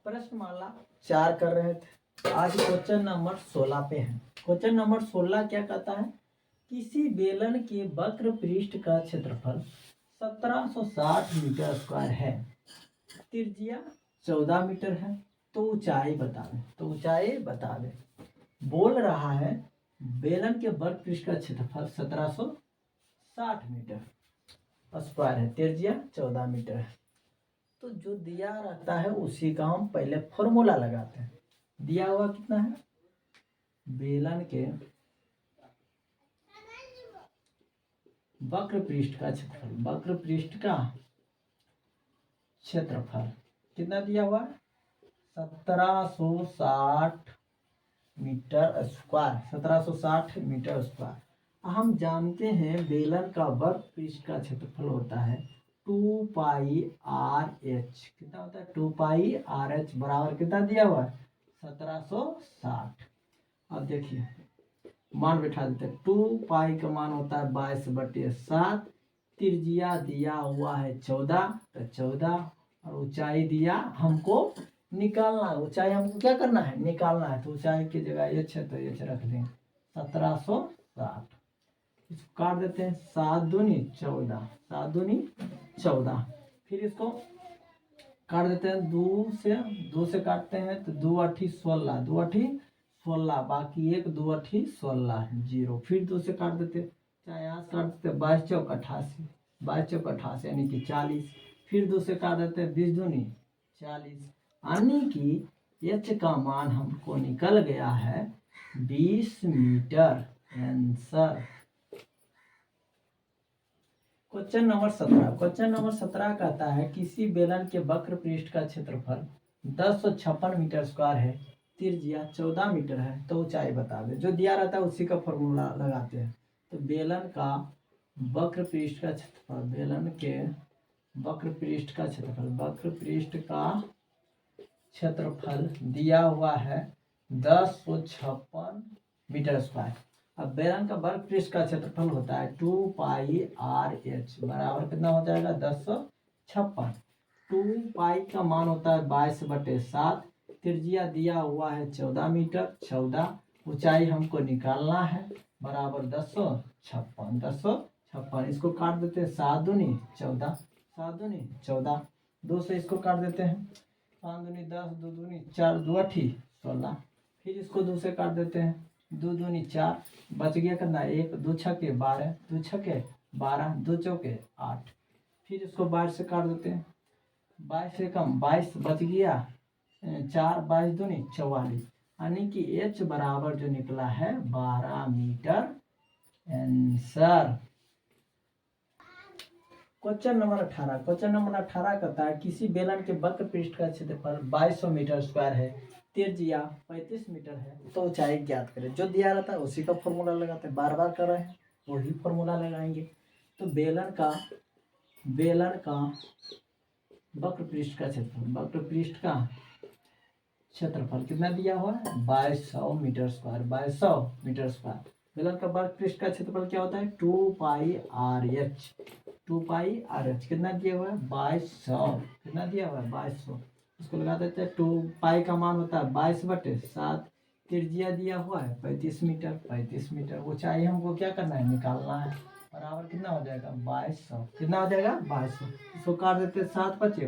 प्रश्नमाला 4 कर रहे थे। आज क्वेश्चन नंबर 16 पे है। क्वेश्चन नंबर 16 क्या कहता है? किसी बेलन के वक्र पृष्ठ का क्षेत्रफल 1760 मीटर स्क्वायर है, त्रिज्या 14 मीटर है, तो ऊंचाई बता दे। बोल रहा है बेलन के वक्र पृष्ठ का क्षेत्रफल 1760 मीटर स्क्वायर है, त्रिज्या 14 मीटर है। तो जो दिया रहता है उसी का हम पहले फॉर्मूला लगाते हैं। दिया हुआ कितना है? बेलन के वक्र पृष्ठ का क्षेत्रफल कितना दिया हुआ? 1760 मीटर स्क्वायर। हम जानते हैं बेलन का वक्र पृष्ठ का क्षेत्रफल होता है 2 पाई आर एच। कितना होता है? 2 पाई आर एच बराबर कितना दिया हुआ है? 1760। अब देखिए मान बैठा देते हैं। 2 पाई का मान होता है 22/7। त्रिज्या दिया हुआ है 14, तो 14 और ऊंचाई दिया हमको निकालना है। ऊंचाई हमको क्या करना है? निकालना है। तो ऊंचाई की जगह एच है तो एच रख देंगे 1760। इसको काट देते हैं। 7 दूनी 14। फिर इसको काट देते हैं। 2 से काटते हैं तो 2 8 16, बाकी 1 2 8 16 0। फिर 2 से काट देते, चाहे यहाँ से काट देते 22 चौक 88 यानी कि 40। फिर 2 से काट देते 20 दूनी 40 यानी कि एच का मान हमको निकल गया है 20 मीटर। आंसर क्वेश्चन नंबर 17 कहता है किसी बेलन के वक्र पृष्ठ का क्षेत्रफल 1056 मीटर स्क्वायर है, त्रिज्या 14 मीटर है, तो ऊंचाई बता दे। जो दिया रहता है उसी का फॉर्मूला लगाते हैं। तो बेलन का वक्र पृष्ठ का क्षेत्रफल दिया हुआ है 1056 मीटर स्क्वायर। अब बेलन का वर्ग पृष्ठ का क्षेत्रफल होता है 2 पाई आर एच बराबर कितना हो जाएगा? 1056। 2 पाई का मान होता है 22/7। त्रिज्या दिया हुआ है 14 मीटर, 14। ऊंचाई हमको निकालना है बराबर 1056। इसको काट देते हैं। 7 दूनी 14। 2 से इसको काट देते हैं। 5 दूनी 10, 2 दूनी 4, 2 8 16। फिर इसको 2 से काट देते हैं। 2 दूनी 4, बच गया कितना? 1 2 छक्के 12, 2 छक्के 12, 2 चौके 8। फिर इसको 22 से काट देते हैं। 22 से कम 22 बच गया 4, 22 दूनी 44 यानी कि एच बराबर जो निकला है 12 मीटर। आंसर क्वेश्चन नंबर 18 कहता है किसी बेलन के वक्र पृष्ठ का क्षेत्रफल 2200 मीटर स्क्वायर है, त्रिज्या 35 मीटर है, तो ऊंचाई ज्ञात करें। जो दिया रहता है उसी का फॉर्मूला लगाते हैं। बार बार कर रहे हैं वही फॉर्मूला लगाएंगे। तो बेलन का वक्र पृष्ठ का क्षेत्रफल कितना दिया हुआ है? 2200 मीटर स्क्वायर। बेलन का वक्र पृष्ठ का क्षेत्रफल क्या होता है? 2 पाई आर एच कितना दिया हुआ है? 2200। कितना दिया हुआ है? 2200। इसको लगा देते हैं। 2 पाई का मान होता है 22/7। त्रिज्या दिया हुआ है 35 मीटर। ऊंचाई हमको क्या करना है? निकालना है। बराबर कितना हो जाएगा? 2200। कितना हो जाएगा? 2200। इसको काट देते हैं। 7 5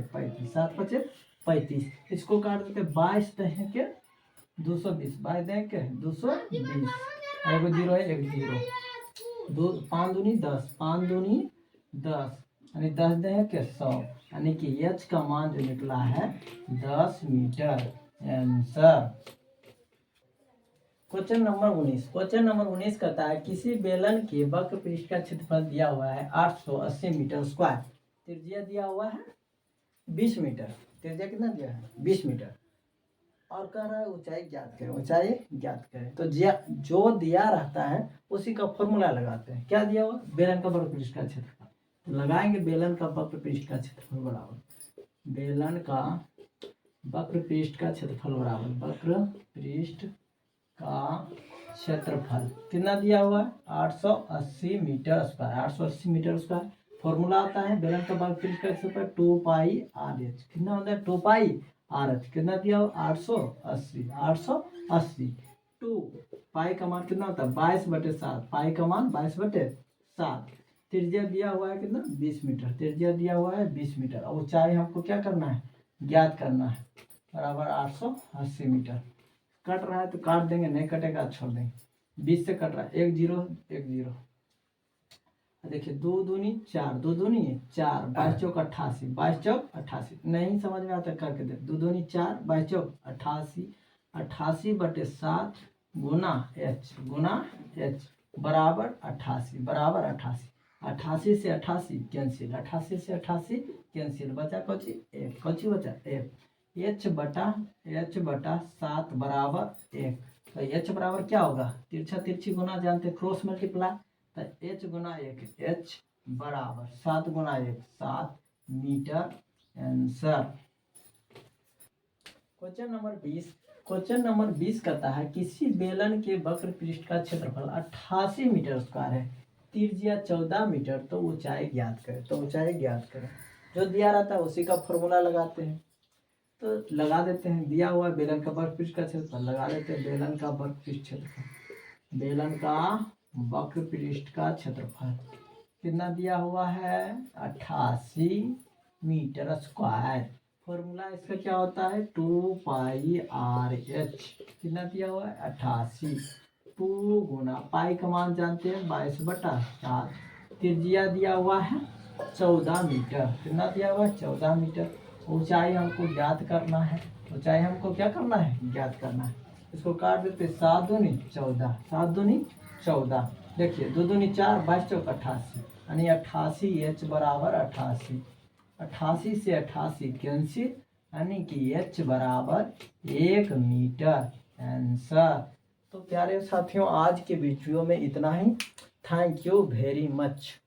35। इसको काट देते हैं। 22 दहे के 220, 22 दहे के 220। एगो 0 है, एक 0। 5 दूनी 10 यानी 10 दहे के 100 यानी कि एच का मान जो निकला है 10 मीटर। आंसर क्वेश्चन नंबर 19 कहता है किसी बेलन के वक्र पृष्ठ का क्षेत्रफल दिया हुआ है 880 मीटर स्क्वायर, त्रिज्या दिया हुआ है 20 मीटर। त्रिज्या कितना दिया है? 20 मीटर। और कह रहा है ऊंचाई ज्ञात करें। तो जो दिया रहता है उसी का फॉर्मूला लगाते हैं। क्या दिया हुआ? बेलन का वक्र पृष्ठ का क्षेत्रफल। तो लगाएंगे बेलन का वक्र पृष्ठ का क्षेत्रफल बराबर बेलन का वक्र पृष्ठ का क्षेत्रफल कितना दिया हुआ है? 880 मीटर स्क्वायर। फॉर्मूला आता है बेलन का वक्र पृष्ठ का क्षेत्रफल 2 पाई आर एच। कितना होता है? 2 पाई RH कितना दिया हो 880 880 टू पाई का मान कितना होता है 22/7 पाई का मान 22/7 त्रिज्या दिया हुआ है कितना 20 मीटर त्रिज्या दिया हुआ है 20 मीटर और ऊंचाई हमको क्या करना है ज्ञात करना है बराबर 880 मीटर। कट रहा है तो काट देंगे नहीं कटेगा छोड़ देंगे 20 से कट रहा है 1 0 1 0 देखिए 2 दूनी 4 2 दूनी 4 22 चौक 88 22 चौक 88 नहीं समझ में आता करके देख 2 दूनी 4 22 चौक 88 88/7 गुना h बराबर 88 88 से 88 कैंसिल 88 से 88 कैंसिल बचा कौची एक कौची बचा एक h/7 बराबर 1 तो h बराबर क्या होगा तिरछा तिरछी गुना जानते क्रॉस मल्टीप्लाई तो h गुना 1 h बराबर 7 गुना 1 7 मीटर आंसर। क्वेश्चन नंबर 20 कहता है किसी बेलन के वक्र पृष्ठ का क्षेत्रफल 88 मीटर स्क्वायर है त्रिज्या 14 मीटर तो ऊंचाई ज्ञात करें जो दिया रहता है उसी का फॉर्मूला लगाते हैं तो लगा देते हैं दिया हुआ बेलन का वक्र पृष्ठ का क्षेत्रफल लगा देते हैं बेलन का वक्र पृष्ठ का क्षेत्रफल कितना दिया हुआ है 88 मीटर स्क्वायर फॉर्मूला इसका क्या होता है 2πRH कितना दिया हुआ है 88 2 गुना पाई का मान जानते हैं 22/4 त्रिज्या दिया हुआ है 14 मीटर कितना दिया हुआ है 14 मीटर ऊंचाई हमको ज्ञात करना है ज्ञात करना है इसको काट देते 7 दूनी 14 7 दूनी 14 देखिए 2 दूनी 4 22 चौक 88 यानी 88 h बराबर 88 से 88 कैंसिल यानी कि h बराबर 1 मीटर आंसर। तो प्यारे साथियों आज के वीडियो में इतना ही। Thank you very much.